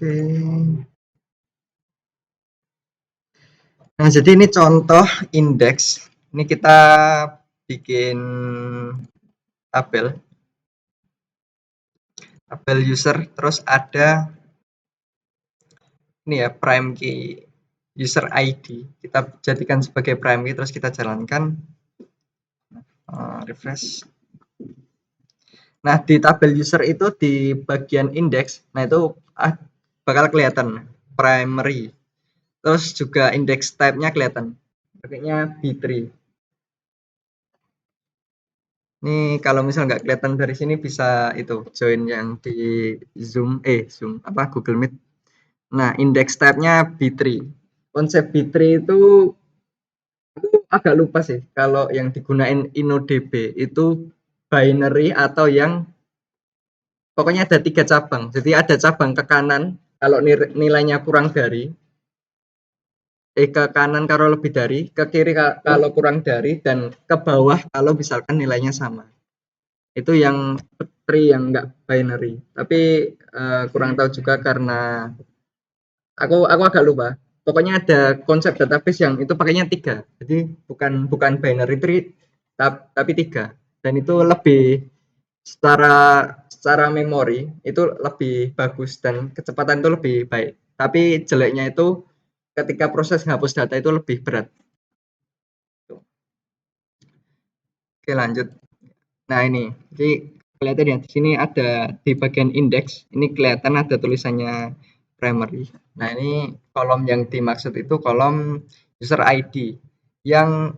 Oke. Nah, jadi ini contoh indeks. Ini kita bikin tabel user, terus ada ini ya prime key user ID. Kita jadikan sebagai prime key, terus kita jalankan refresh. Nah, di tabel user itu di bagian indeks, nah itu bakal kelihatan primary. Terus juga index type-nya kelihatan. Pakainya B3. Ini kalau misal nggak kelihatan dari sini bisa itu join yang di Zoom, Google Meet. Nah, index type-nya B3. Konsep B3 itu aku agak lupa sih kalau yang digunain InnoDB itu binary atau yang pokoknya ada 3 cabang. Jadi ada cabang ke kanan kalau nilainya kurang dari, ke kanan kalau lebih dari, ke kiri kalau kurang dari, dan ke bawah kalau misalkan nilainya sama. Itu yang tree yang enggak binary. Tapi kurang tahu juga karena aku agak lupa. Pokoknya ada konsep database yang itu pakainya 3. Jadi bukan binary tree tapi 3. Dan itu lebih secara memori itu lebih bagus dan kecepatan itu lebih baik. Tapi jeleknya itu ketika proses hapus data itu lebih berat. Oke, lanjut. Nah, ini. Jadi kelihatan ya di sini ada di bagian indeks, ini kelihatan ada tulisannya primary. Nah, ini kolom yang dimaksud itu kolom user ID yang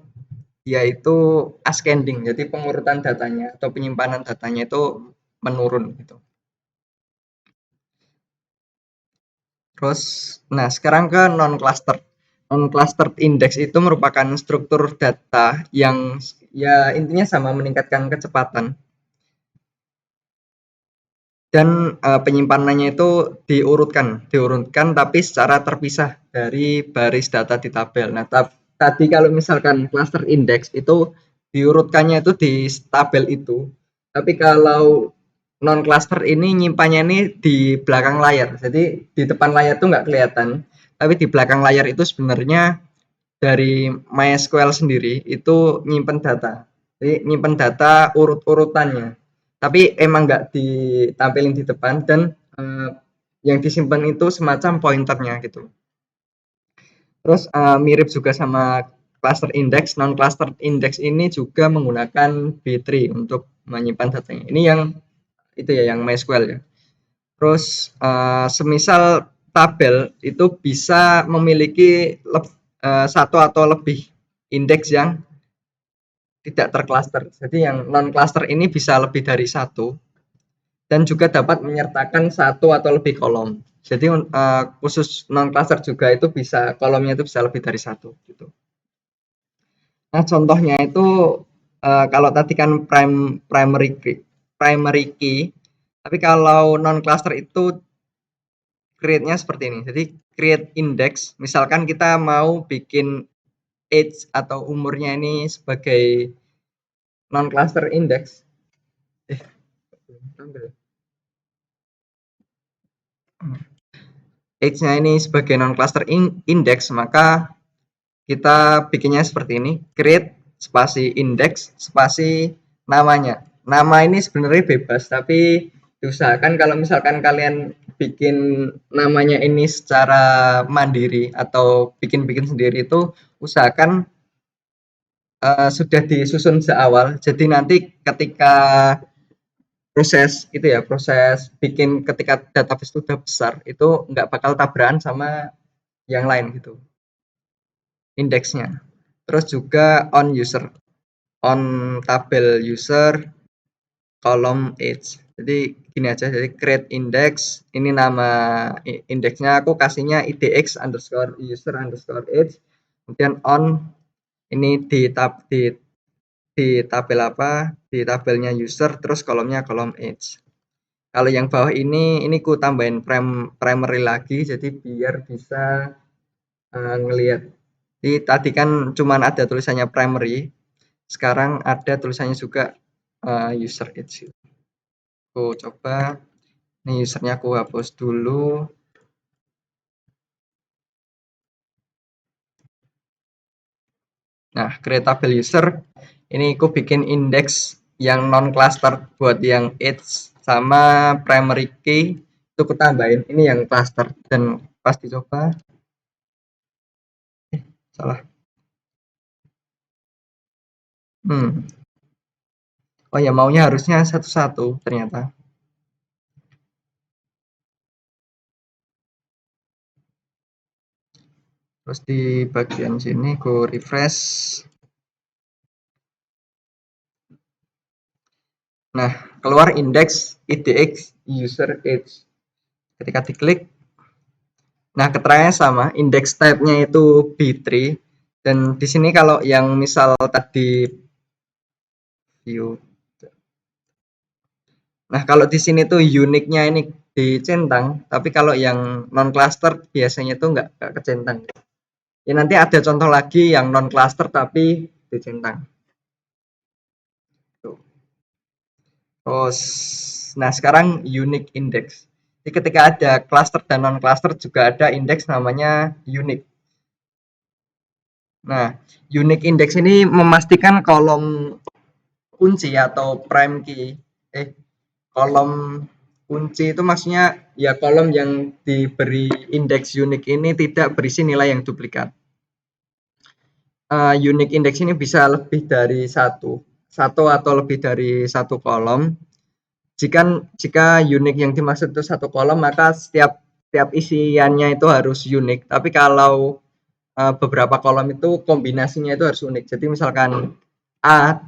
dia itu ascending. Jadi pengurutan datanya atau penyimpanan datanya itu menurun gitu. Terus, nah sekarang ke non-cluster. Non-clustered index itu merupakan struktur data yang ya intinya sama meningkatkan kecepatan. Dan penyimpanannya itu diurutkan tapi secara terpisah dari baris data di tabel. Nah, tadi kalau misalkan cluster index itu diurutkannya itu di tabel itu, tapi kalau non cluster ini nyimpannya ini di belakang layar. Jadi di depan layar itu nggak kelihatan, tapi di belakang layar itu sebenarnya dari MySQL sendiri itu nyimpen data. Jadi nyimpen data urut-urutannya. Tapi emang nggak ditampilin di depan dan yang disimpan itu semacam pointernya gitu. Terus mirip juga sama cluster index, non cluster index ini juga menggunakan B3 untuk menyimpan datanya. Ini yang itu ya yang MySQL ya. Terus semisal tabel itu bisa memiliki satu atau lebih indeks yang tidak tercluster. Jadi yang non cluster ini bisa lebih dari satu dan juga dapat menyertakan satu atau lebih kolom. Jadi khusus non cluster juga itu bisa kolomnya itu bisa lebih dari satu gitu. Nah, contohnya itu kalau tadi kan primary key, tapi kalau non cluster itu create-nya seperti ini. Jadi create index, misalkan kita mau bikin age atau umurnya ini sebagai non cluster index. Age-nya ini sebagai non cluster index, maka kita bikinnya seperti ini, create spasi index spasi namanya. Nama ini sebenarnya bebas, tapi diusahakan kalau misalkan kalian bikin namanya ini secara mandiri atau bikin-bikin sendiri itu usahakan sudah disusun seawal. Jadi nanti ketika proses bikin ketika database itu udah besar itu nggak bakal tabrakan sama yang lain gitu indeksnya. Terus juga on tabel user kolom age. Jadi gini aja, jadi create index, ini nama indeksnya aku kasihnya idx underscore user underscore age, kemudian on ini di tabel apa, di tabelnya user, terus kolomnya kolom age. Kalau yang bawah ini ku tambahin primary lagi, jadi biar bisa ngelihat. Jadi tadi kan cuman ada tulisannya primary, sekarang ada tulisannya juga user age. Aku coba, ini usernya aku hapus dulu. Nah, creatable user ini aku bikin indeks yang non cluster buat yang age sama primary key itu aku tambahin ini yang cluster dan pas dicoba salah. Hmm. Oh ya maunya harusnya satu-satu ternyata. Terus di bagian sini aku refresh. Nah, keluar indeks IDX user age. Ketika diklik, nah keterangannya sama, indeks type-nya itu B3 dan di sini kalau yang misal tadi view. Nah, kalau di sini tuh uniknya ini dicentang, tapi kalau yang non cluster biasanya tuh nggak kecentang. Ya nanti ada contoh lagi yang non cluster tapi dicentang. Tuh. Terus, nah sekarang unique index. Jadi ketika ada cluster dan non cluster juga ada indeks namanya unique. Nah, unique index ini memastikan kolom kunci atau prime key. Kolom kunci itu maksudnya ya kolom yang diberi indeks unique ini tidak berisi nilai yang duplikat. Unique index ini bisa lebih dari satu atau lebih dari satu kolom. Jika jika unique yang dimaksud itu satu kolom, maka setiap isiannya itu harus unik. Tapi kalau beberapa kolom itu kombinasinya itu harus unik. Jadi misalkan A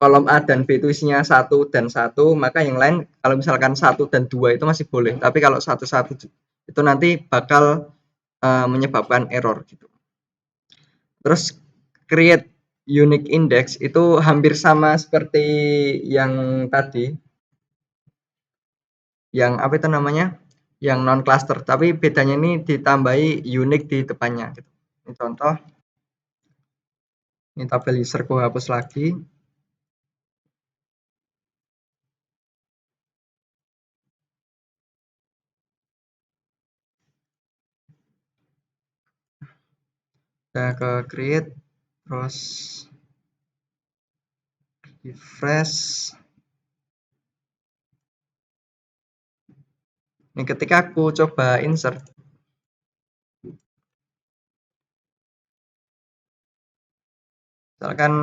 kolom A dan B itu isinya satu dan satu, maka yang lain kalau misalkan satu dan dua itu masih boleh. Tapi kalau satu-satu itu nanti bakal menyebabkan error gitu. Terus create unique index itu hampir sama seperti yang tadi, yang apa itu namanya? Yang non cluster, tapi bedanya ini ditambahi unique di depannya gitu. Ini contoh, ini tabel user ku hapus lagi. Kita ke create, terus refresh. Ini ketika aku coba insert, misalkan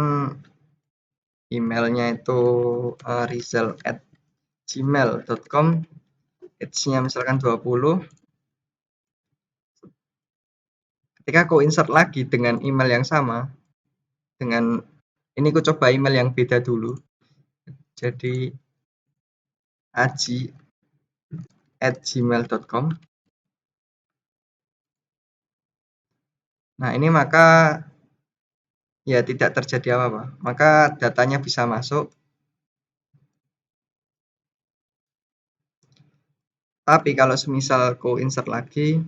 emailnya itu rizal@gmail.com, age-nya misalkan 20. Ketika aku insert lagi dengan email yang sama, dengan ini aku coba email yang beda dulu. Jadi aji@gmail.com. Nah, ini maka ya tidak terjadi apa-apa. Maka datanya bisa masuk. Tapi kalau semisal aku insert lagi,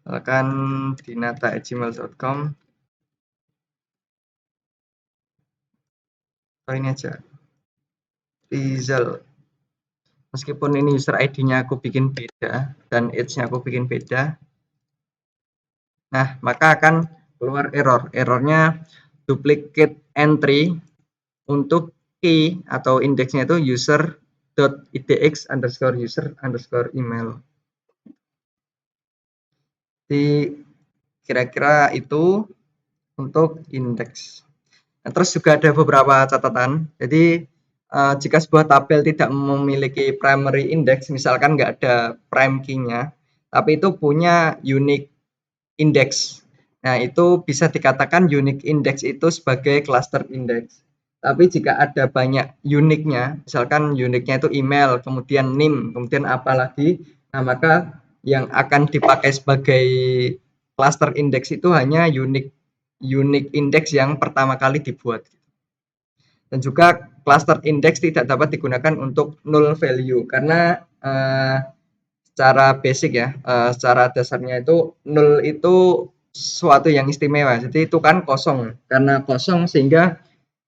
misalkan dinata@gmail.com, oh ini aja, Rizal. Meskipun ini user ID-nya aku bikin beda dan age-nya aku bikin beda, nah maka akan keluar error. Errornya duplicate entry untuk key atau indeksnya itu user.idx underscore user underscore email. Jadi kira-kira itu untuk indeks. Nah, terus juga ada beberapa catatan. Jadi jika sebuah tabel tidak memiliki primary index, misalkan nggak ada prime key-nya, tapi itu punya unique index. Nah, itu bisa dikatakan unique index itu sebagai cluster index. Tapi jika ada banyak uniknya, misalkan uniknya itu email, kemudian NIM, kemudian apa lagi, nah maka yang akan dipakai sebagai cluster index itu hanya unique index yang pertama kali dibuat. Dan juga cluster index tidak dapat digunakan untuk null value karena secara basic ya, secara dasarnya itu null itu suatu yang istimewa. Jadi itu kan kosong. Karena kosong sehingga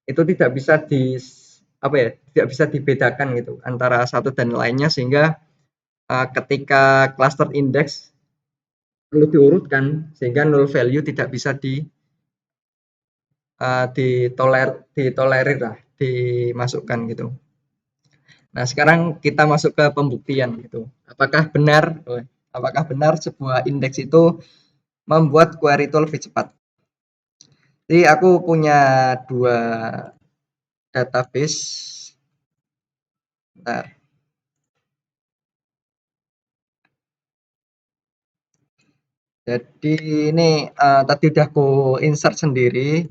itu tidak bisa tidak bisa dibedakan gitu antara satu dan lainnya sehingga ketika cluster index perlu diurutkan sehingga null value tidak bisa ditolerir lah, dimasukkan gitu. Nah, sekarang kita masuk ke pembuktian gitu. Apakah benar sebuah indeks itu membuat query itu lebih cepat? Jadi aku punya dua database. Nah, jadi ini tadi udah aku insert sendiri,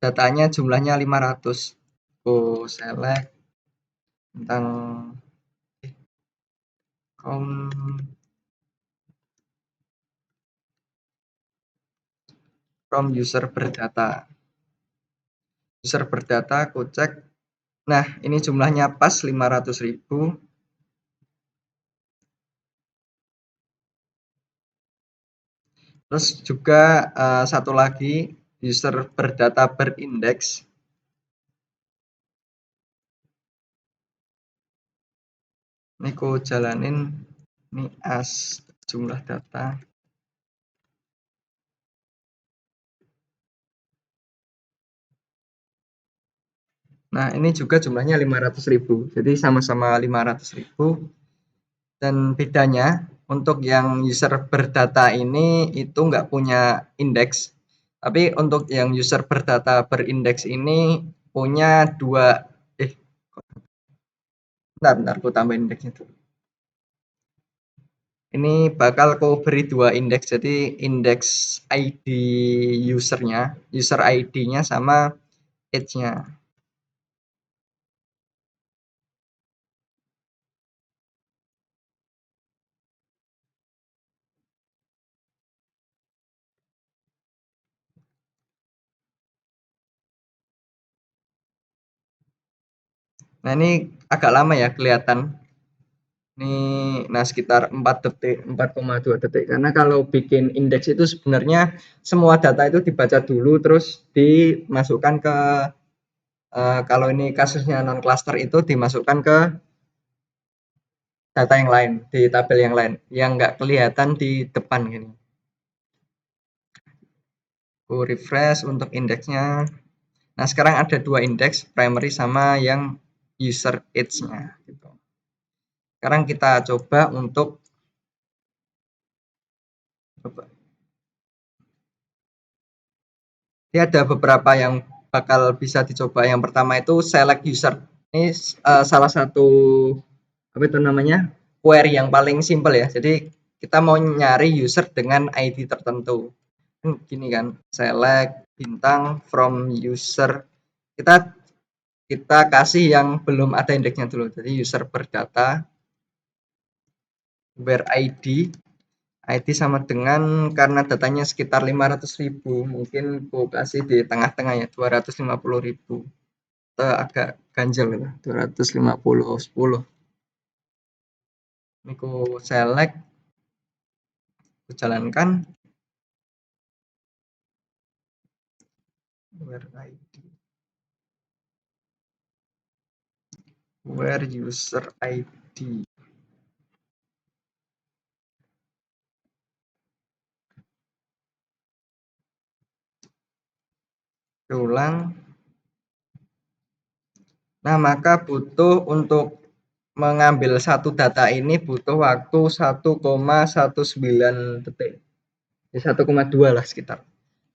datanya jumlahnya 500. Aku select tentang from user berdata. User berdata aku cek. Nah, ini jumlahnya pas 500.000. Terus juga satu lagi user berdata berindeks. Ini aku jalanin ini as jumlah data. Nah, ini juga jumlahnya 500.000. Jadi sama-sama 500.000. Dan bedanya untuk yang user berdata ini itu nggak punya indeks. Tapi untuk yang user berdata berindeks ini punya dua. Bentar, aku tambahin indeksnya dulu. Ini bakal aku beri dua indeks. Jadi indeks ID usernya, user ID-nya sama age-nya. Nah, ini agak lama ya kelihatan. Ini nah sekitar 4 detik, 4,2 detik. Karena kalau bikin indeks itu sebenarnya semua data itu dibaca dulu terus dimasukkan ke kalau ini kasusnya non cluster itu dimasukkan ke data yang lain, di tabel yang lain yang nggak kelihatan di depan gini. Aku refresh untuk indeksnya. Nah, sekarang ada dua indeks, primary sama yang user age-nya gitu. Sekarang kita coba untuk ini ada beberapa yang bakal bisa dicoba. Yang pertama itu select user. Ini salah satu apa itu namanya? Query yang paling simple ya. Jadi kita mau nyari user dengan ID tertentu. Gini kan, select bintang from user. Kita kita kasih yang belum ada indeksnya dulu. Jadi user berdata where ID sama dengan karena datanya sekitar 500.000, mungkin aku kasih di tengah-tengah ya 250.000. Agak ganjel gitu, 250 10. Ini aku select, aku jalankan where user ID. Ulang. Nah, maka butuh untuk mengambil satu data ini butuh waktu 1,19 detik. Di 1,2 lah sekitar.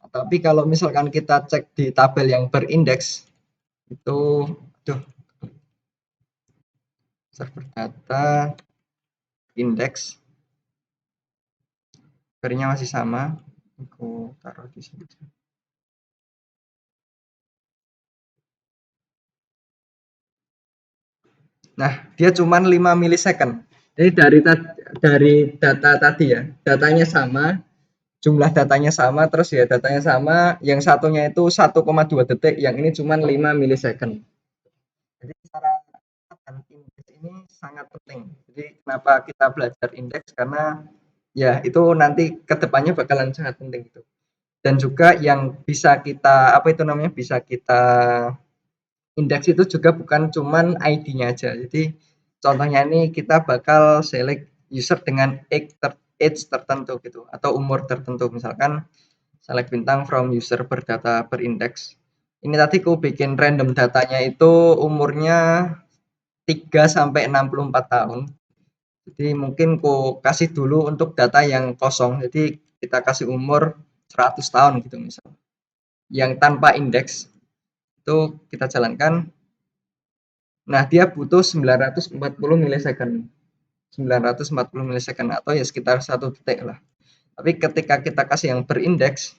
Tapi kalau misalkan kita cek di tabel yang berindeks itu server data indeks query-nya masih sama. Aku taruh di sini. Nah, dia cuma 5 milisecond. Jadi dari data tadi ya, datanya sama, jumlah datanya sama, terus ya datanya sama, yang satunya itu 1,2 detik, yang ini cuma 5 milisecond. Jadi cara indeks ini sangat penting. Jadi kenapa kita belajar indeks, karena ya itu nanti kedepannya bakalan sangat penting itu. Dan juga yang bisa kita apa itu namanya bisa kita indeks itu juga bukan cuman ID-nya aja. Jadi contohnya ini kita bakal select user dengan age tertentu gitu atau umur tertentu. Misalkan select bintang from user berdata berindeks. Ini tadi ku bikin random datanya itu umurnya 3 sampai 64 tahun. Jadi mungkin ku kasih dulu untuk data yang kosong. Jadi kita kasih umur 100 tahun gitu misal. Yang tanpa indeks itu kita jalankan. Nah, dia butuh 940 milisecond. 940 milisecond atau ya sekitar 1 detik lah. Tapi ketika kita kasih yang berindeks,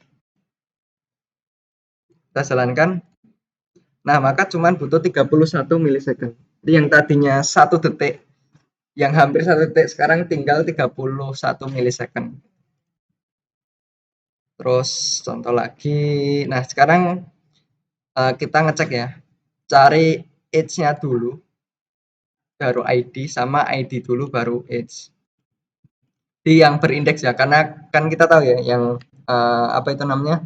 kita jalankan, nah maka cuma butuh 31 milisecond. Jadi yang tadinya 1 detik, yang hampir 1 detik sekarang tinggal 31 milisecond. Terus contoh lagi, nah sekarang kita ngecek ya, cari age-nya dulu, baru ID, sama ID dulu baru age. Di yang berindeks ya, karena kan kita tahu ya, yang apa itu namanya,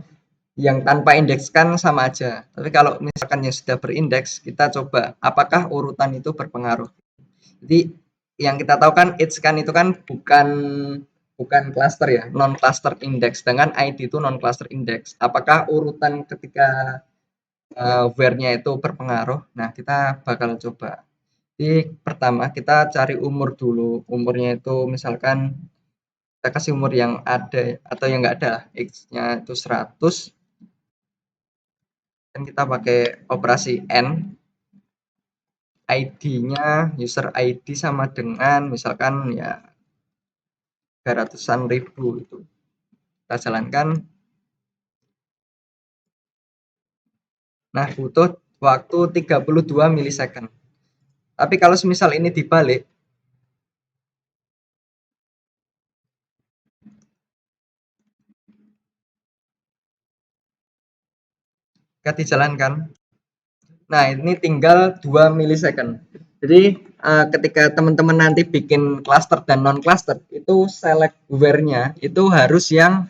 yang tanpa indeks kan sama aja. Tapi kalau misalkan yang sudah berindeks, kita coba apakah urutan itu berpengaruh. Jadi yang kita tahu kan age kan itu kan bukan cluster ya, non cluster index. Dengan ID itu non cluster index. Apakah urutan ketika where-nya itu berpengaruh? Nah, kita bakal coba. Jadi pertama kita cari umur dulu. Umurnya itu misalkan kita kasih umur yang ada atau yang enggak ada. X-nya itu 100 dan kita pakai operasi N. ID-nya user ID sama dengan misalkan ya 300-an ribu itu. Kita jalankan. Nah, butuh waktu 32 milisecond. Tapi kalau semisal ini dibalik, ketika dijalankan, nah ini tinggal 2 milisecond. Jadi ketika teman-teman nanti bikin cluster dan non cluster, itu select where-nya itu harus yang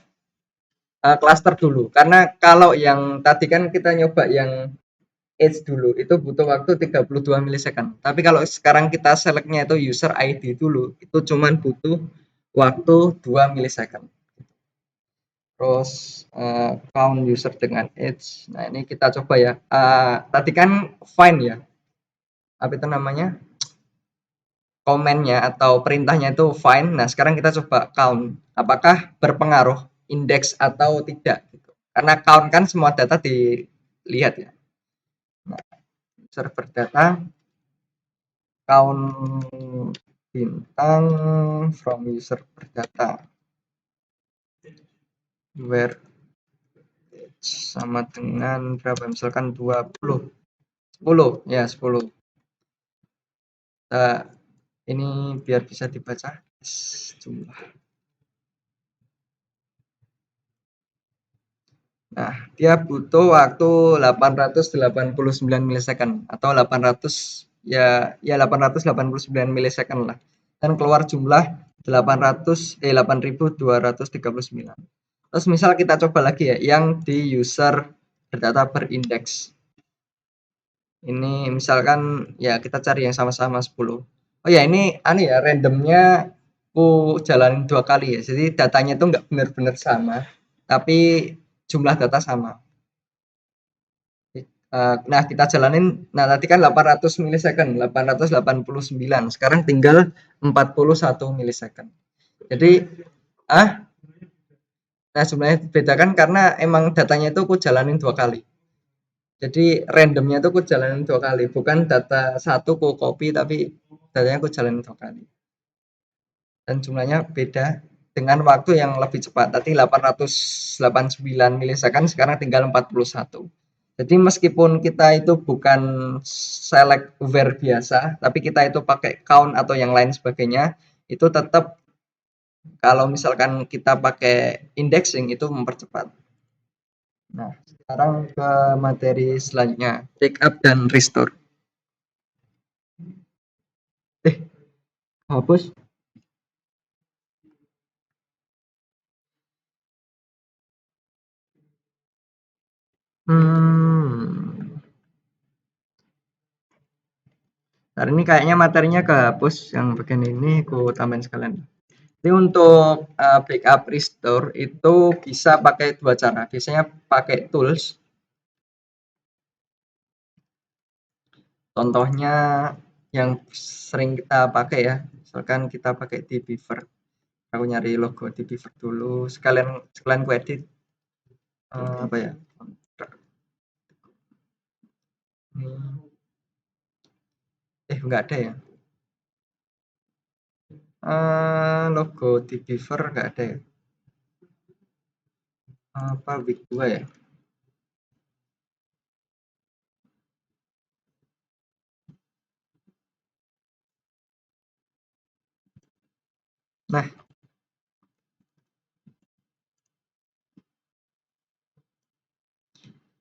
cluster dulu. Karena kalau yang tadi kan kita nyoba yang age dulu, itu butuh waktu 32 milisecond. Tapi kalau sekarang kita select-nya itu user ID dulu, itu cuman butuh waktu 2 milisecond. Terus count user dengan age. Nah, ini kita coba ya. Tadi kan find ya. Apa itu namanya? Komennya atau perintahnya itu find. Nah, sekarang kita coba count. Apakah berpengaruh indeks atau tidak gitu. Karena count kan semua data dilihat ya. Nah, server data count bintang from user berdata where sama dengan berapa misalkan 20 10 ya 10. Nah, ini biar bisa dibaca jumlah. Nah, dia butuh waktu 889 milisecond atau 800 ya 889 milisecond lah. Dan keluar jumlah 8239. Terus misal kita coba lagi ya yang di user berdata berindeks. Ini misalkan ya kita cari yang sama-sama 10. Oh ya ini aneh ya randomnya aku jalanin 2 kali ya. Jadi datanya itu nggak benar-benar sama, tapi jumlah data sama. Nah kita jalanin, nah tadi kan 800 milisecond, 889. Sekarang tinggal 41 milisecond. Jadi, ah, nah sebenarnya beda kan karena emang datanya itu aku jalanin 2 kali. Jadi randomnya itu aku jalanin 2 kali, bukan data satu aku copy tapi datanya aku jalanin 2 kali. Dan jumlahnya beda dengan waktu yang lebih cepat. Tadi 889 milisecond, sekarang tinggal 41. Jadi meskipun kita itu bukan select where biasa, tapi kita itu pakai count atau yang lain sebagainya, itu tetap kalau misalkan kita pakai indexing itu mempercepat. Nah, sekarang ke materi selanjutnya, backup dan restore. Eh, hapus. Hmm. Ntar ini kayaknya materinya kehapus, yang bagian ini aku tambahin sekalian. Jadi untuk backup restore itu bisa pakai dua cara. Biasanya pakai tools. Contohnya yang sering kita pakai ya. Misalkan kita pakai di Beaver. Aku nyari logo di Beaver dulu. Sekalian sekalian ku edit apa ya? Nggak ada ya. Logo di Beaver nggak ada ya. Apa week 2 ya? Nah,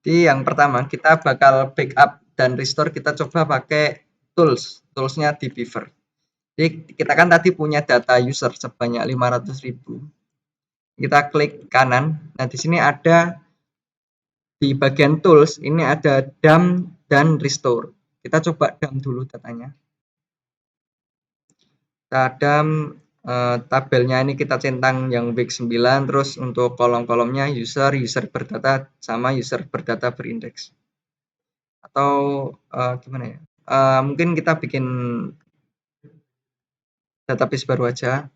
jadi yang pertama kita bakal backup dan restore kita coba pakai toolsnya di Beaver. Jadi kita kan tadi punya data user sebanyak 500.000. Kita klik kanan. Nah, di sini ada di bagian tools ini ada dump dan restore. Kita coba dump dulu datanya. Kita dump tabelnya ini kita centang yang week 9, terus untuk kolom-kolomnya user berdata sama user berdata berindeks. Atau gimana ya? Mungkin kita bikin database baru aja.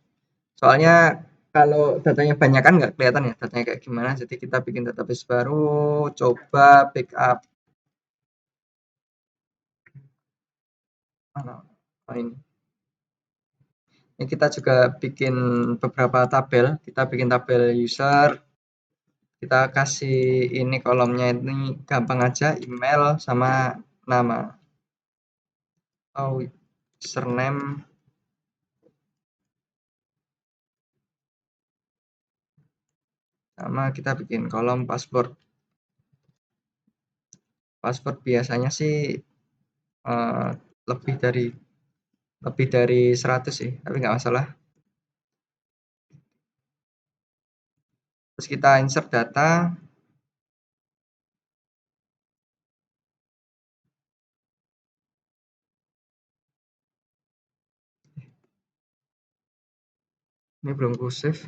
Soalnya kalau datanya banyak kan nggak kelihatan ya datanya kayak gimana. Jadi kita bikin database baru, coba backup. Oh, ini. Ini kita juga bikin beberapa tabel. Kita bikin tabel user. Kita kasih ini kolomnya ini gampang aja email sama nama. Oh, username. Sama kita bikin kolom password. Password biasanya sih uh, lebih dari 100 sih, tapi nggak masalah. Terus kita insert data. Ini belum ku save.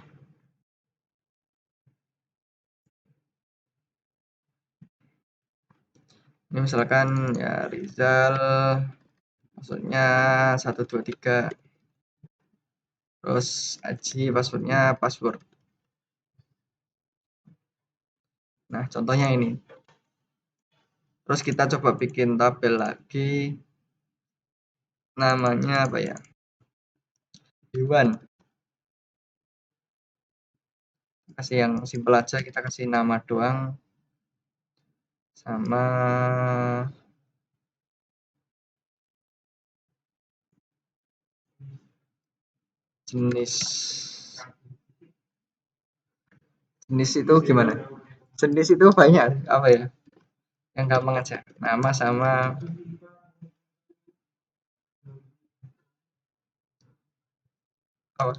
Ini misalkan ya Rizal, maksudnya 123. Terus Aji passwordnya password. Nah, contohnya ini. Terus kita coba bikin tabel lagi. Namanya apa ya? Hewan. Kasih yang simpel aja, kita kasih nama doang. Sama jenis. Jenis itu gimana? Jenis itu banyak apa ya? Yang gampang aja. Nama sama apa?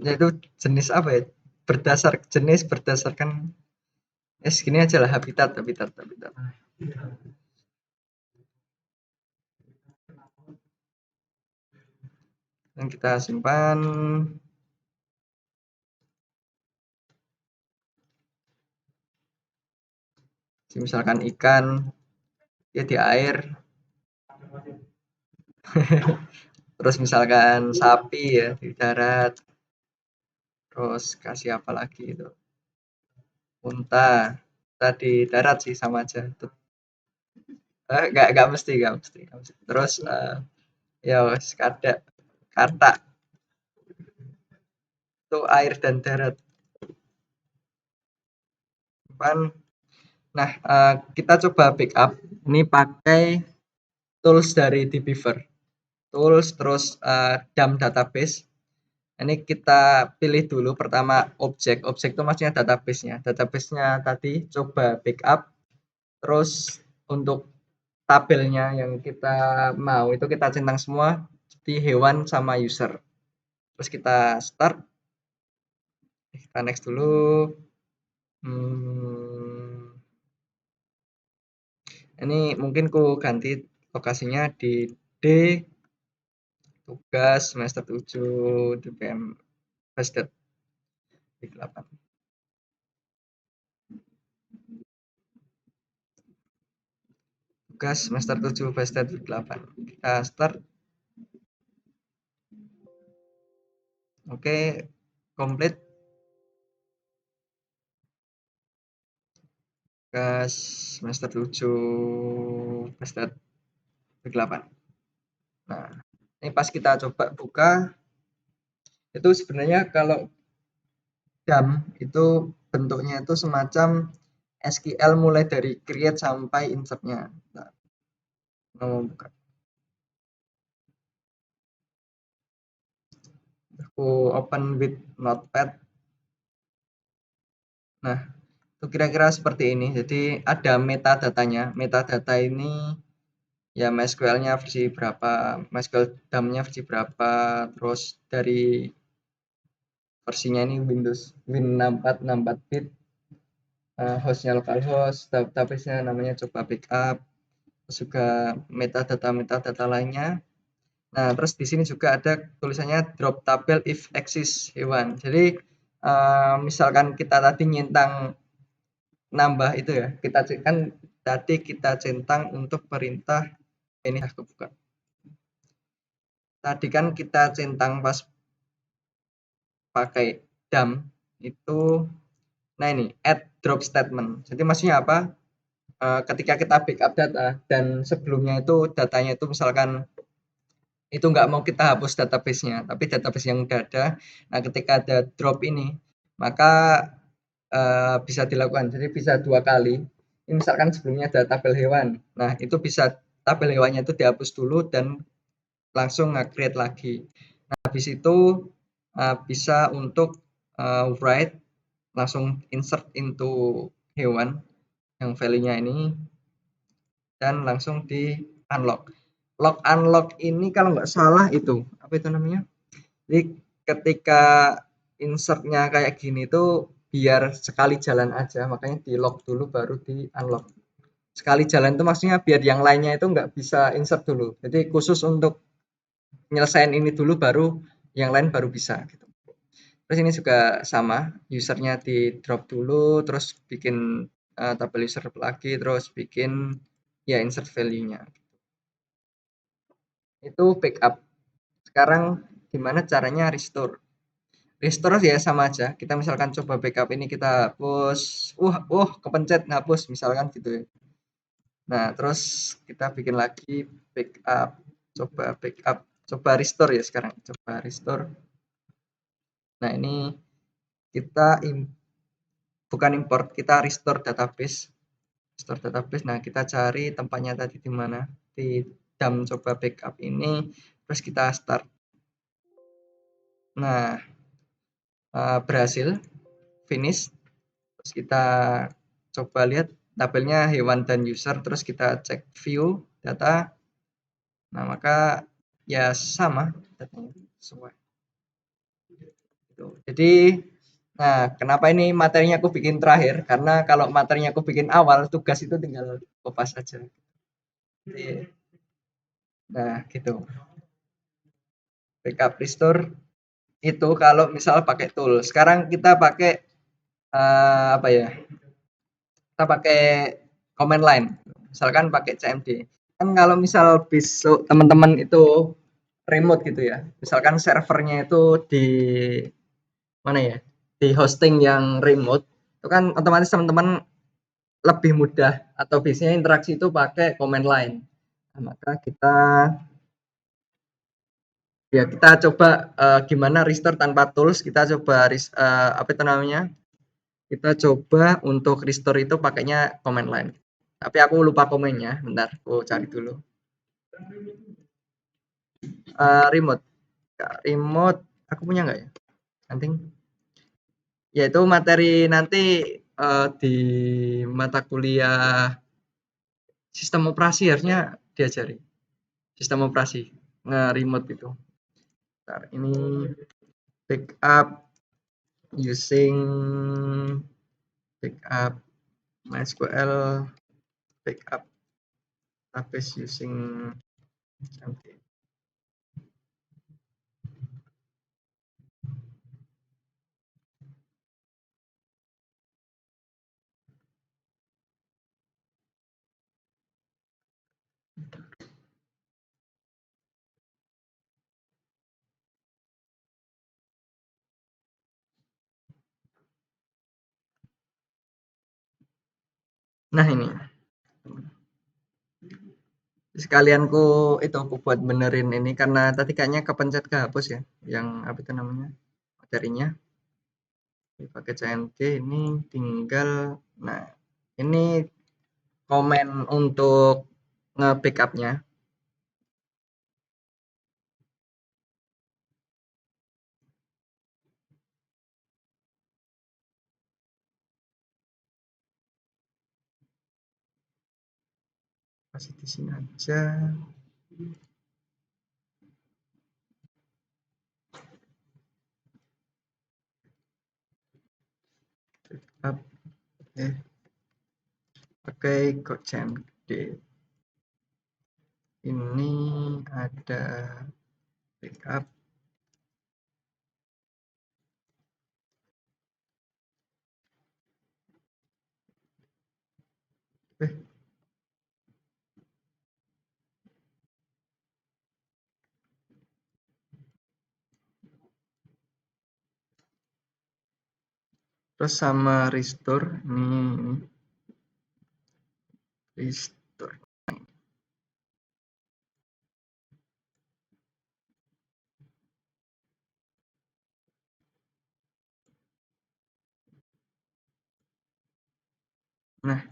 Yaitu jenis apa ya? Jenis berdasarkan segini aja lah habitat. Dan kita simpan. Misalkan ikan ya di air. Terus misalkan sapi ya di darat. Terus kasih apa lagi itu? Unta. Tadi darat sih sama aja. Nggak mesti. Terus ya kata itu air dan darat. Nah, kita coba backup ini pakai tools dari di Beaver. Tools terus dump database. Ini kita pilih dulu pertama objek. Objek itu maksudnya database-nya. Database-nya tadi coba backup. Terus untuk tabelnya yang kita mau itu kita centang semua di hewan sama user. Terus kita start. Kita next dulu. Ini mungkin ku ganti lokasinya di D, tugas semester 7 DPM Basdet week 8. Tugas semester 7 Basdet week 8. Kita start. Oke, komplit. Tugas semester 7 Basdet week 8. Nah, ini pas kita coba buka, itu sebenarnya kalau DAM itu bentuknya itu semacam SQL mulai dari create sampai insert-nya. Nah, mau buka. Aku open with Notepad. Nah, itu kira-kira seperti ini. Jadi ada metadatanya. Metadata ini ya MySQL-nya versi berapa, MySQL DAM-nya versi berapa, terus dari versinya ini Windows Win 64 bit, hostnya localhost, database-nya namanya coba backup, terus juga metadata lainnya. Nah, terus di sini juga ada tulisannya drop tabel if exists hewan. Jadi misalkan kita tadi nyentang nambah itu ya, kita kan tadi kita centang untuk perintah ini aku buka. Tadi kan kita centang pas pakai DAM itu, nah ini add drop statement. Jadi maksudnya apa? Ketika kita backup data dan sebelumnya itu datanya itu misalkan itu nggak mau kita hapus database-nya, tapi database yang udah ada. Nah, ketika ada drop ini, maka bisa dilakukan. Jadi bisa 2 kali. Ini misalkan sebelumnya ada tabel hewan. Nah, itu bisa tabel hewannya itu dihapus dulu dan langsung nge-create lagi. Nah, habis itu bisa untuk write, langsung insert into hewan yang value-nya ini dan langsung di unlock. Lock unlock ini kalau nggak salah itu apa itu namanya? Jadi ketika insertnya kayak gini tuh biar sekali jalan aja, makanya di lock dulu baru di unlock. Sekali jalan itu maksudnya biar yang lainnya itu nggak bisa insert dulu. Jadi khusus untuk nyelesain ini dulu baru yang lain baru bisa gitu. Terus ini juga sama, usernya di drop dulu, terus bikin tabel user lagi, terus bikin ya insert value-nya. Itu backup. Sekarang gimana caranya restore? Restore ya sama aja. Kita misalkan coba backup ini kita hapus, kepencet ngapus misalkan gitu ya. Nah, terus kita bikin lagi backup, coba restore ya sekarang, coba restore. Nah, ini kita bukan import, kita restore database. Restore database. Nah, kita cari tempatnya tadi di mana? Di DAM coba backup ini, terus kita start. Nah, berhasil finish. Terus kita coba lihat tabelnya hewan dan user, terus kita cek view data. Nah, maka ya sama datanya sesuai. Jadi, nah kenapa ini materinya aku bikin terakhir? Karena kalau materinya aku bikin awal, tugas itu tinggal kopas saja. Jadi, nah gitu. Backup restore itu kalau misal pakai tool. Sekarang kita pakai apa ya? Kita pakai command line. Misalkan pakai CMD. Kan kalau misal besok teman-teman itu remote gitu ya. Misalkan servernya itu di mana ya? Di hosting yang remote, itu kan otomatis teman-teman lebih mudah atau biasanya interaksi itu pakai command line. Nah, maka kita coba gimana restore tanpa tools, kita coba apa itu namanya? Kita coba untuk restore itu pakainya command line. Tapi aku lupa komennya, bentar, aku cari dulu. Remote, remote, aku punya nggak ya? Nanti, yaitu materi nanti di mata kuliah sistem operasi harusnya diajari sistem operasi nge-remote itu. Bentar, ini backup using backup MySQL backup database using MD. Nah ini sekalian aku buat benerin ini karena tadi kayaknya kepencet kehapus ya yang apa itu namanya materinya pakai CMD ini tinggal nah ini komen untuk nge-backupnya masih di sini aja backup pakai CMD ini ada backup terus sama restore ini restore nah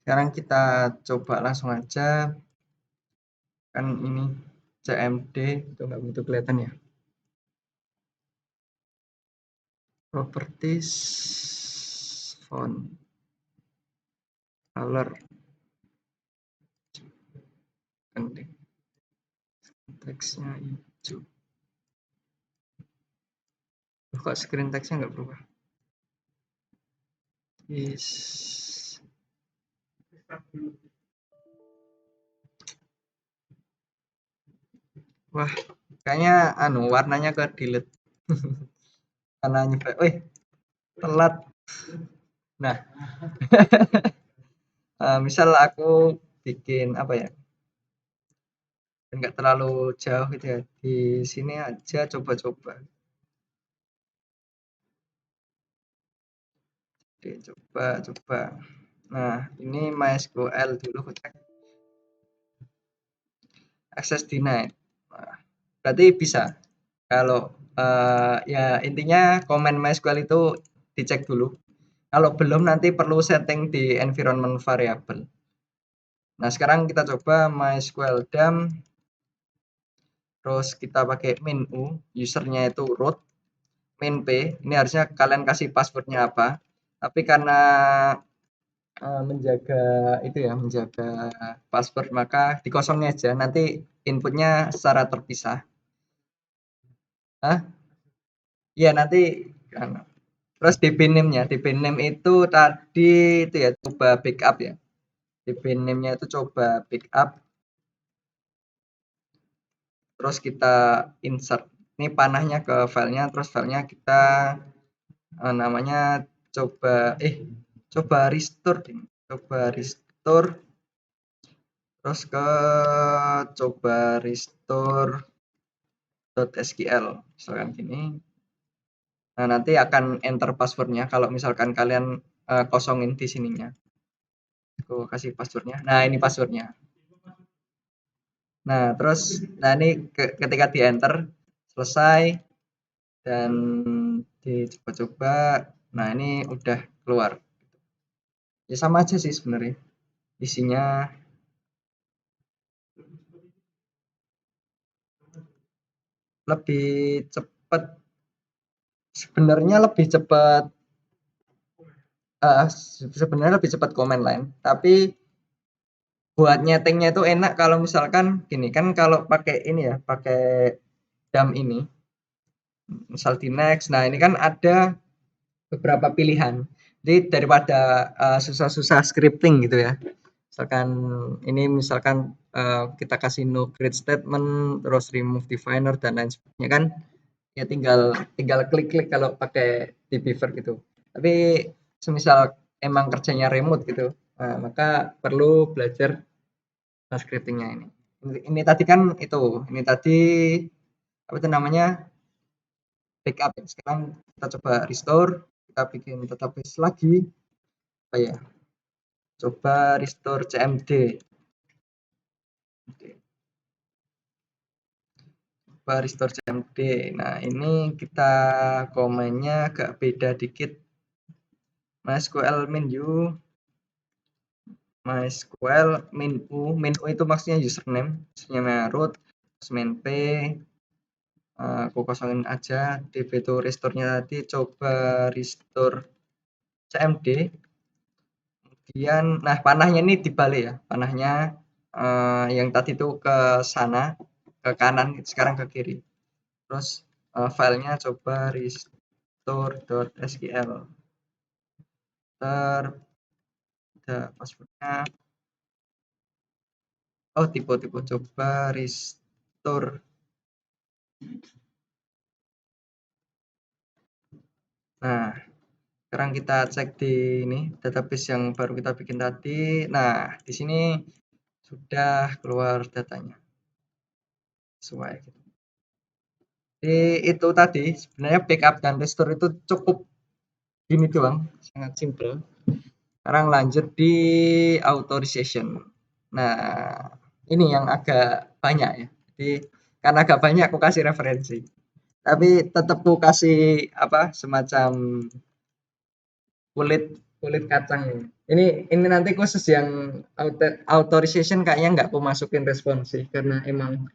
sekarang kita coba langsung aja kan ini CMD itu nggak begitu kelihatan ya properties font color teksnya hijau kok screen teksnya nggak berubah is wah kayaknya warnanya ke delete karena nyebek telat nah misal aku bikin apa ya nggak terlalu jauh gitu ya di sini aja coba-coba oke coba nah ini MySQL dulu aku cek access denied nah, berarti bisa kalau ya intinya komen MySQL itu dicek dulu kalau belum nanti perlu setting di environment variable nah sekarang kita coba MySQL dump terus kita pakai min u usernya itu root min p ini harusnya kalian kasih passwordnya apa tapi karena menjaga itu ya menjaga password maka dikosongin aja nanti inputnya secara terpisah ya nanti kan. Terus di pinname-nya di pinname itu tadi itu ya coba backup ya di pinname-nya itu coba backup terus kita insert ini panahnya ke filenya terus filenya kita namanya coba coba restore deh. Coba restore terus ke coba restore .sql misalkan gini nah nanti akan enter passwordnya kalau misalkan kalian kosongin di sininya aku kasih passwordnya nah ini passwordnya nah terus nah ini ketika di enter selesai dan dicoba-coba nah ini udah keluar ya sama aja sih sebenarnya isinya lebih cepat sebenarnya lebih cepat sebenarnya lebih cepat comment line tapi buat nyetingnya itu enak kalau misalkan gini kan, kalau pakai ini ya, pakai jam ini, misal di Next. Nah, ini kan ada beberapa pilihan. Jadi daripada susah-susah scripting gitu ya. Misalkan ini misalkan kita kasih no grid statement, terus remove definer dan lain sebagainya kan, ya tinggal tinggal klik-klik kalau pakai di Beaver gitu. Tapi semisal emang kerjanya remote gitu, maka perlu belajar scriptingnya ini. Ini tadi kan itu, ini tadi apa itu namanya, backup ya. Sekarang kita coba restore, kita bikin database lagi. Oh ya, coba restore CMD. Oke, coba restore CMD. Nah, ini kita komennya agak beda dikit. MySQL min u itu maksudnya username root, terus main p, aku kosongin aja, db itu restore-nya tadi, coba restore CMD. Kemudian, nah panahnya ini dibalik ya, panahnya yang tadi itu ke sana, ke kanan, sekarang ke kiri. Terus filenya coba restore.sql. Ter passwordnya, oh tipe coba restore. Nah, sekarang kita cek di ini database yang baru kita bikin tadi. Nah, di sini sudah keluar datanya sesuai gitu. Jadi itu tadi sebenarnya backup dan restore itu cukup gini doang, sangat simple. Sekarang lanjut di authorization. Nah, ini yang agak banyak ya. Jadi karena agak banyak aku kasih referensi. Tapi tetap aku kasih apa, semacam kulit kulit kacang ini. Ini nanti khusus yang authorization kayaknya nggak aku masukin respon sih, karena emang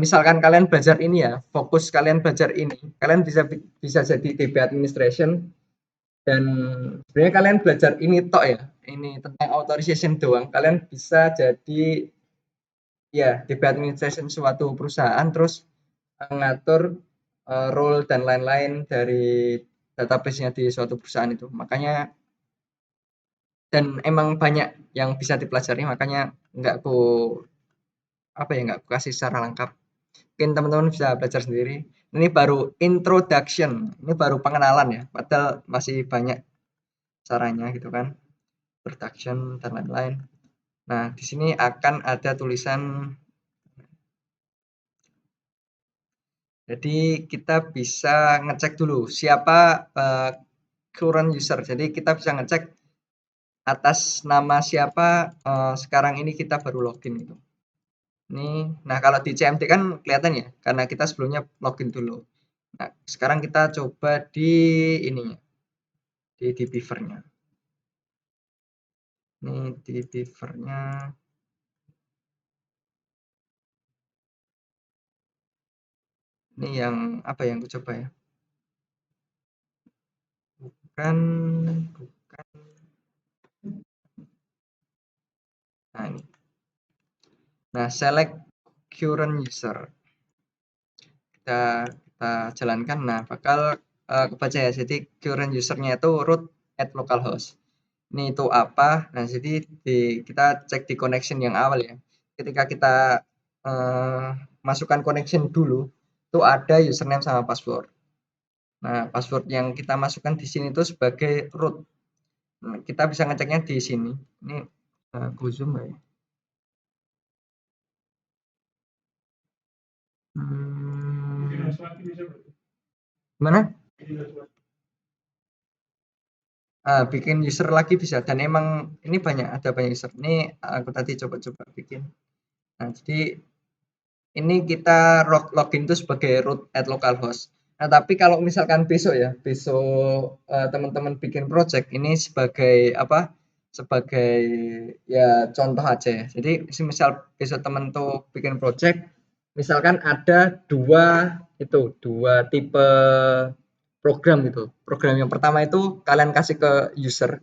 misalkan kalian belajar ini ya, fokus kalian belajar ini, kalian bisa bisa jadi DB administration, dan sebenarnya kalian belajar ini tok ya, ini tentang authorization doang, kalian bisa jadi ya DB administration suatu perusahaan, terus ngatur role dan lain-lain dari database-nya di suatu perusahaan itu. Makanya dan emang banyak yang bisa dipelajari, makanya nggak aku apa ya, nggak aku kasih secara lengkap. Mungkin teman-teman bisa belajar sendiri. Ini baru introduction, ini baru pengenalan ya, padahal masih banyak caranya gitu kan, introduction dan lain-lain. Nah, di sini akan ada tulisan, jadi kita bisa ngecek dulu siapa current user. Jadi kita bisa ngecek atas nama siapa sekarang ini kita baru login gitu. Ini, nah kalau di CMD kan kelihatan ya, karena kita sebelumnya login dulu. Nah, sekarang kita coba di ini, di Beaver-nya. Ini di Beaver-nya. Ini yang apa yang aku coba ya? Bukan, bukan. Nah, ini. Nah, select current user. Kita jalankan. Nah, bakal kebaca ya. Jadi current usernya itu root at localhost. Ini itu apa? Nah, jadi kita cek di connection yang awal ya. Ketika kita masukkan connection dulu, itu ada username sama password. Nah, password yang kita masukkan di sini itu sebagai root. Nah, kita bisa ngeceknya di sini. Ini aku zoom ya. Mana? Bikin user lagi bisa, dan emang ini ada banyak user. Ini aku tadi coba-coba bikin. Nah, jadi ini kita login itu sebagai root at localhost. Nah, tapi kalau misalkan besok ya, teman-teman bikin project ini sebagai apa? Sebagai ya contoh aja ya. Jadi misal besok teman tuh bikin project, misalkan ada dua tipe program gitu. Program yang pertama itu kalian kasih ke user.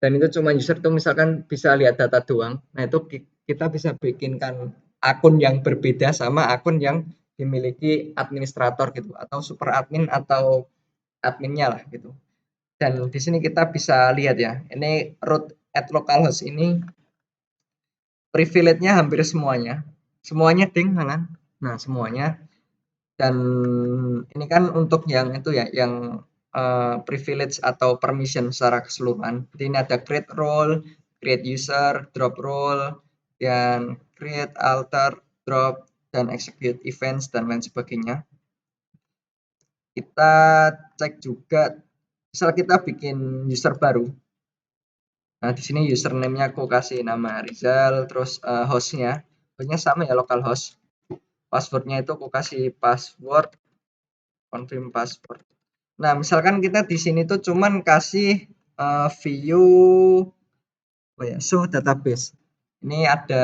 dan itu cuma user tuh misalkan bisa lihat data doang. Nah, itu kita bisa bikinkan akun yang berbeda sama akun yang dimiliki administrator gitu atau super admin atau adminnya lah gitu. Dan di sini kita bisa lihat ya, ini root at localhost ini privilege-nya hampir semuanya. Semuanya ding malah. Nah, semuanya. Dan ini kan untuk yang itu ya, yang privilege atau permission secara keseluruhan. Jadi ini ada create role, create user, drop role, dan create, alter, drop, dan execute events dan lain sebagainya. Kita cek juga, misal kita bikin user baru. Nah, di sini username-nya aku kasih nama Rizal, terus host-nya, hostnya sama ya localhost. Password-nya itu aku kasih password, confirm password. Nah, misalkan kita di sini tuh cuman kasih view show database. Ini ada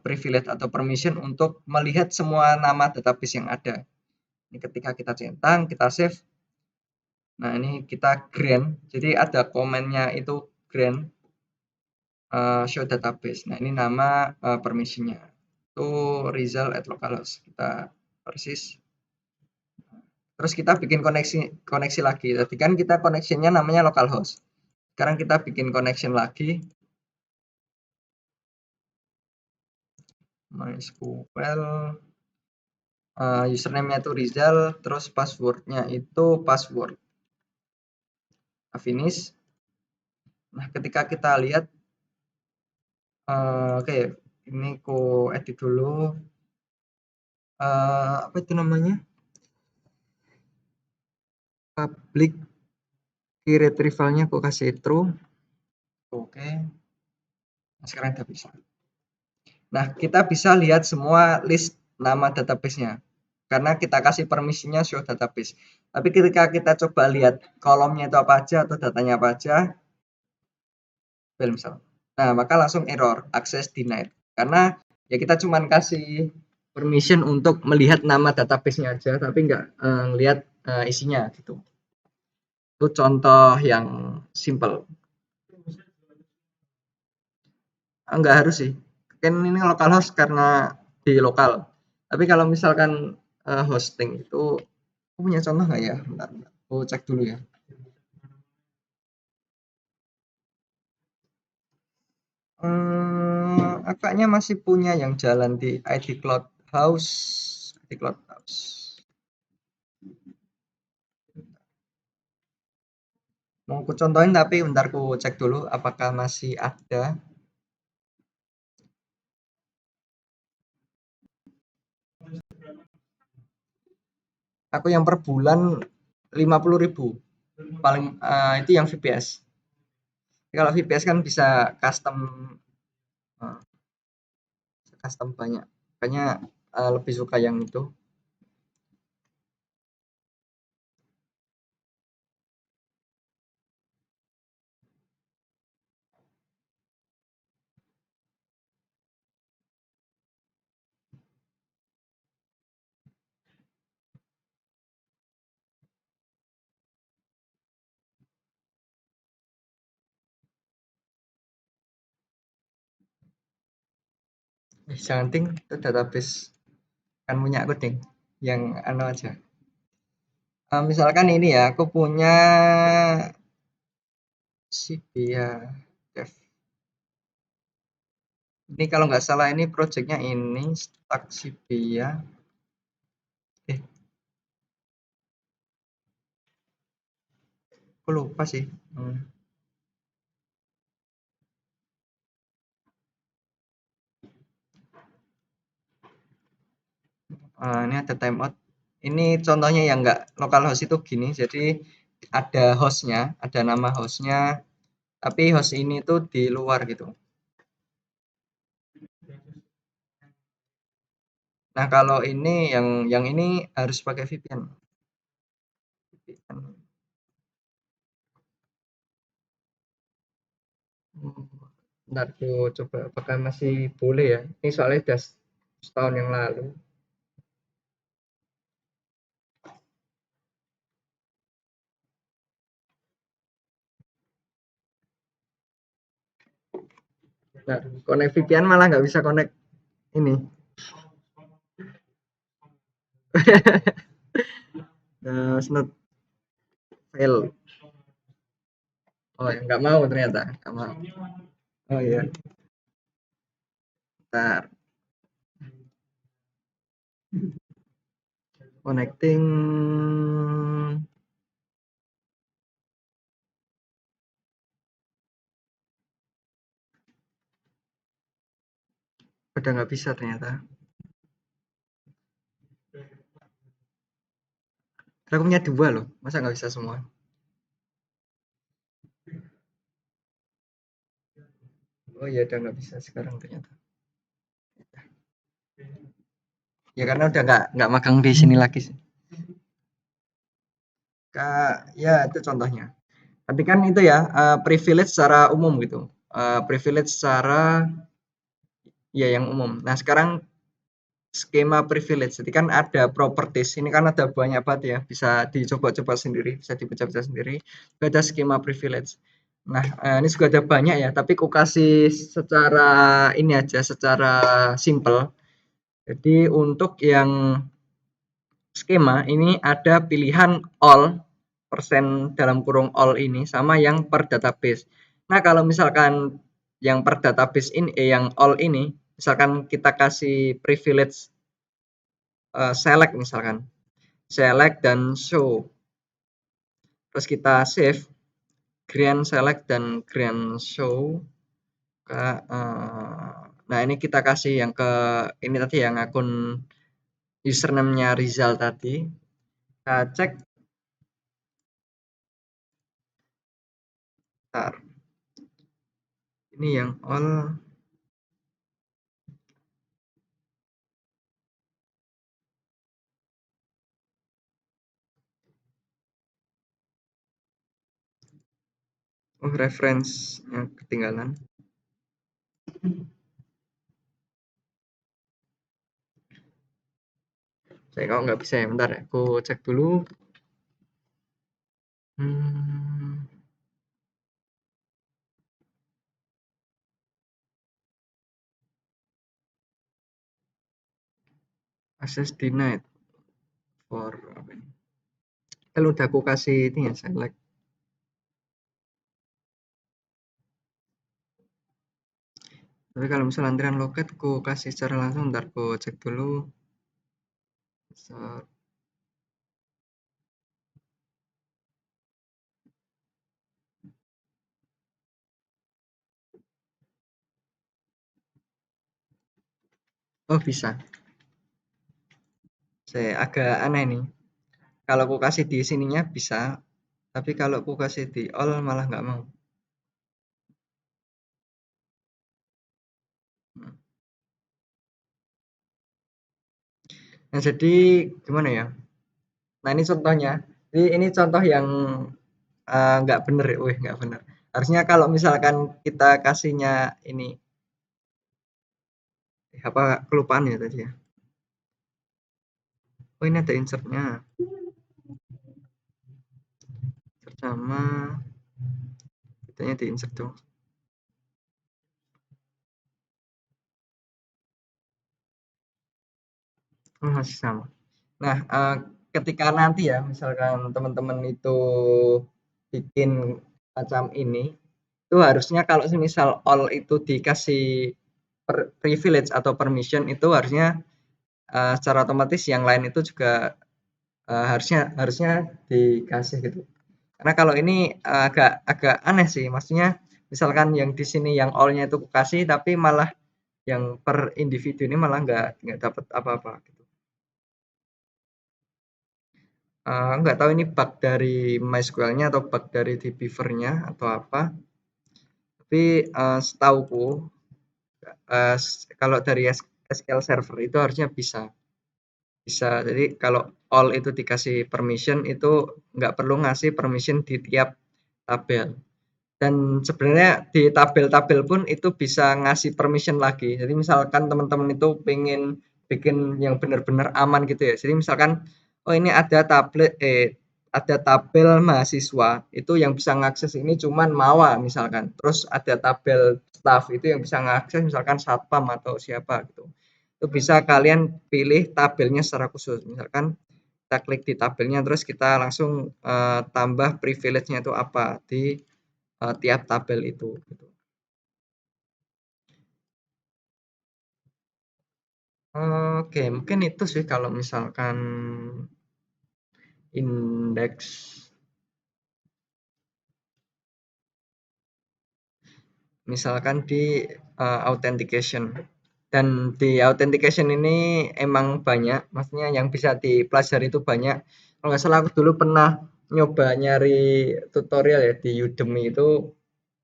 privilege atau permission untuk melihat semua nama database yang ada. Ini ketika kita centang, kita save. Nah, ini kita grant. Jadi ada komennya itu grant show database. Nah, ini nama permission-nya. Itu result at localhost. Kita persis. Terus kita bikin koneksi lagi. Tadi kan kita connection-nya namanya localhost. Sekarang kita bikin connection lagi. MySQL username-nya itu Rizal, terus password-nya itu password. Finish. Nah, ketika kita lihat oke, ini aku edit dulu. Apa itu namanya? Public key retrieval-nya aku kasih true. Oke. Nah, sekarang udah bisa. Nah, kita bisa lihat semua list nama database-nya. Karena kita kasih permisinya show database. Tapi ketika kita coba lihat kolomnya itu apa aja atau datanya apa aja, misal. Nah, maka langsung error, access denied. Karena ya kita cuma kasih permission untuk melihat nama database-nya aja, tapi nggak ngelihat isinya gitu. Itu contoh yang simple. Nggak harus sih. Kan ini localhost karena di lokal. Tapi kalau misalkan hosting itu, aku punya contoh nggak ya? Bentar, aku cek dulu ya. Aku kayaknya masih punya yang jalan di ID Cloud House. ID Cloud House. Mau aku contohin tapi bentar aku cek dulu apakah masih ada. Aku yang per bulan 50.000. Paling itu yang VPS. Kalau VPS kan bisa custom uh, custom banyak. Makanya lebih suka yang itu. Jangan ting, itu database kan punya aku ting. Yang anu aja. Misalkan ini ya, aku punya Sipia Dev. Ini kalau nggak salah ini projectnya ini Stack Sipia. Eh, aku lupa sih. Ini ada timeout. Ini contohnya yang nggak localhost itu gini. Jadi ada hostnya, ada nama hostnya, tapi host ini tuh di luar gitu. Nah, kalau ini yang ini harus pakai VPN. Bentar aku coba apakah masih boleh ya. Ini soalnya udah setahun yang lalu. Nah, connect VPN malah nggak bisa connect ini. Snot fail. Oh, ya, nggak mau ternyata, nggak mau. Oh iya, bentar. Connecting. Udah nggak bisa ternyata. Aku punya dua loh, masa nggak bisa semua? Oh iya, udah nggak bisa sekarang ternyata. Ya karena udah nggak magang di sini lagi sih. Kak, ya itu contohnya. Tapi kan itu ya privilege secara umum gitu. Privilege secara ya yang umum. Nah sekarang skema privilege. Jadi kan ada properties. Ini kan ada banyak banget ya. Bisa dicoba-coba sendiri, bisa dibaca-baca sendiri. Ada skema privilege. Nah, ini juga ada banyak ya, tapi aku kasih secara ini aja, secara simple. Jadi untuk yang skema ini ada pilihan all persen dalam kurung all ini sama yang per database. Nah, kalau misalkan yang per database ini yang all ini misalkan kita kasih privilege select misalkan. Select dan show. Terus kita save grand select dan grand show ke nah ini kita kasih yang ke ini tadi yang akun username-nya Rizal tadi. Kita cek. Bentar. Ini yang all. Oh, reference yang ketinggalan. Saya kok nggak bisa ya, bentar ya. Aku cek dulu. Hmm, access denied for apa ini? Kalau udah aku kasih ini ya, select. Tapi kalau misalnya antrian loket, aku kasih secara langsung, ntar aku cek dulu. So, oh bisa. Saya agak aneh nih. Kalau aku kasih di sininya bisa, tapi kalau aku kasih di all malah nggak mau. Nah, jadi gimana ya? Nah, ini contohnya. Jadi ini contoh yang nggak bener, wih nggak bener. Harusnya kalau misalkan kita kasihnya ini, apa kelupaan ya tadi ya? Oh ini ada insertnya, insert sama, kitanya di insert tuh. Oh, masih sama. Nah, ketika nanti ya, misalkan teman-teman itu bikin macam ini, itu harusnya kalau misal all itu dikasih privilege atau permission itu harusnya secara otomatis yang lain itu juga harusnya harusnya dikasih gitu. Karena kalau ini agak agak aneh sih, maksudnya misalkan yang di sini yang all-nya itu kasih tapi malah yang per individu ini malah nggak dapat apa-apa gitu. Nggak tahu ini bug dari MySQL-nya atau bug dari di Beaver-nya atau apa. Tapi setahuku kalau dari SQL Server itu harusnya bisa. Bisa. Jadi kalau all itu dikasih permission itu nggak perlu ngasih permission di tiap tabel. Dan sebenarnya di tabel-tabel pun itu bisa ngasih permission lagi. Jadi misalkan teman-teman itu pengen bikin yang benar-benar aman gitu ya. Jadi misalkan oh ini ada ada tabel mahasiswa itu yang bisa ngakses ini cuman Mawa misalkan. Terus ada tabel staff itu yang bisa ngakses misalkan Satpam atau siapa gitu. Itu bisa kalian pilih tabelnya secara khusus. Misalkan kita klik di tabelnya terus kita langsung tambah privilege-nya itu apa di tiap tabel itu gitu. Oke, mungkin itu sih kalau misalkan indeks. Misalkan di authentication. Dan di authentication ini emang banyak, maksudnya yang bisa dipelajari itu banyak. Kalau nggak salah aku dulu pernah nyoba nyari tutorial ya di Udemy itu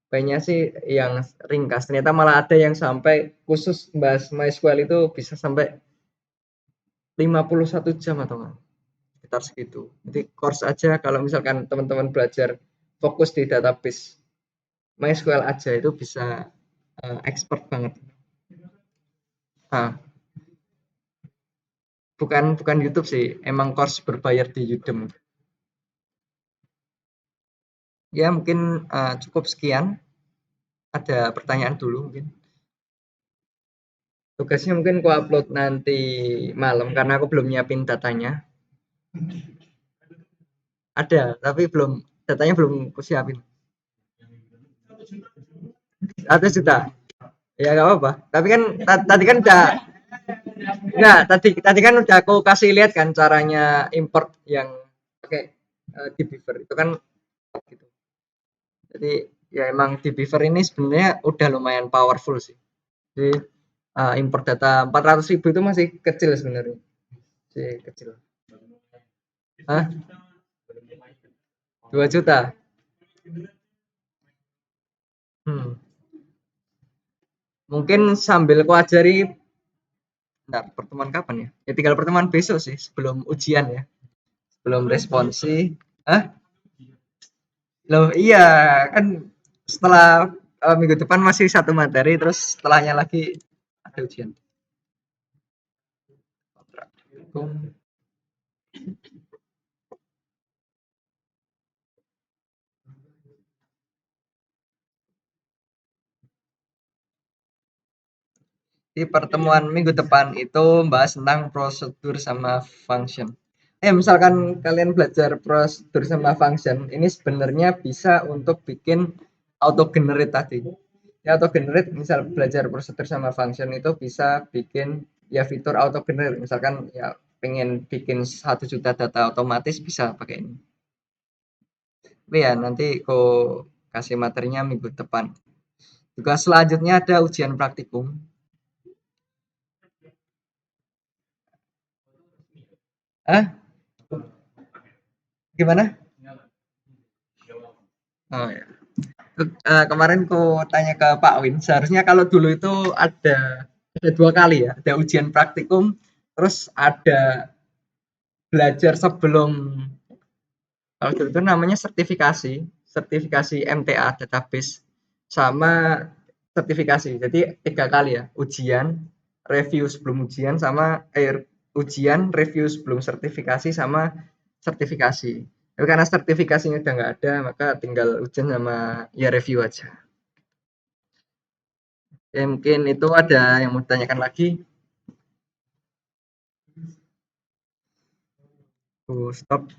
banyak sih yang ringkas. Ternyata malah ada yang sampai khusus bahas MySQL itu bisa sampai 51 jam atau enggak, sekitar segitu. Jadi course aja kalau misalkan teman-teman belajar fokus di database MySQL aja itu bisa expert banget. Nah, bukan bukan YouTube sih, emang course berbayar di Udemy. Ya mungkin cukup sekian. Ada pertanyaan dulu mungkin. Tugasnya mungkin ku upload nanti malam karena aku belum nyiapin datanya. Ada, tapi belum datanya belum ku siapin. 1 juta. Ya nggak apa-apa. Tapi kan tadi kan udah nggak tadi tadi kan udah aku kasih lihat kan caranya import yang pakai di Beaver itu kan gitu. Jadi ya emang di Beaver ini sebenarnya udah lumayan powerful sih. Jadi import data 400.000 itu masih kecil sebenarnya. Masih kecil. Hah? 2 juta. Hmm. Mungkin sambil ku ajari bentar, pertemuan kapan ya? Ya tinggal pertemuan besok sih sebelum ujian ya. Sebelum responsi. Hah? Loh iya kan setelah minggu depan masih satu materi terus setelahnya lagi ada ujian. Di pertemuan minggu depan itu bahas tentang prosedur sama function. Misalkan kalian belajar prosedur sama function, ini sebenarnya bisa untuk bikin auto generate tadi. Ya auto generate, misal belajar prosedur sama function itu bisa bikin ya fitur auto generate. Misalkan ya pengen bikin 1 juta data otomatis bisa pakai ini. Tapi ya nanti kau kasih materinya minggu depan. Juga selanjutnya ada ujian praktikum. Ah, gimana? Oh ya. Kemarin ku tanya ke Pak Win, seharusnya kalau dulu itu ada 2 kali ya, ada ujian praktikum, terus ada belajar sebelum kalau dulu itu namanya sertifikasi, sertifikasi MTA database sama sertifikasi. Jadi 3 kali ya, ujian, review sebelum ujian sama ujian, review sebelum sertifikasi sama sertifikasi. Tapi karena sertifikasinya udah nggak ada, maka tinggal ujian sama ya review aja. Ya mungkin itu ada yang mau ditanyakan lagi. Stop.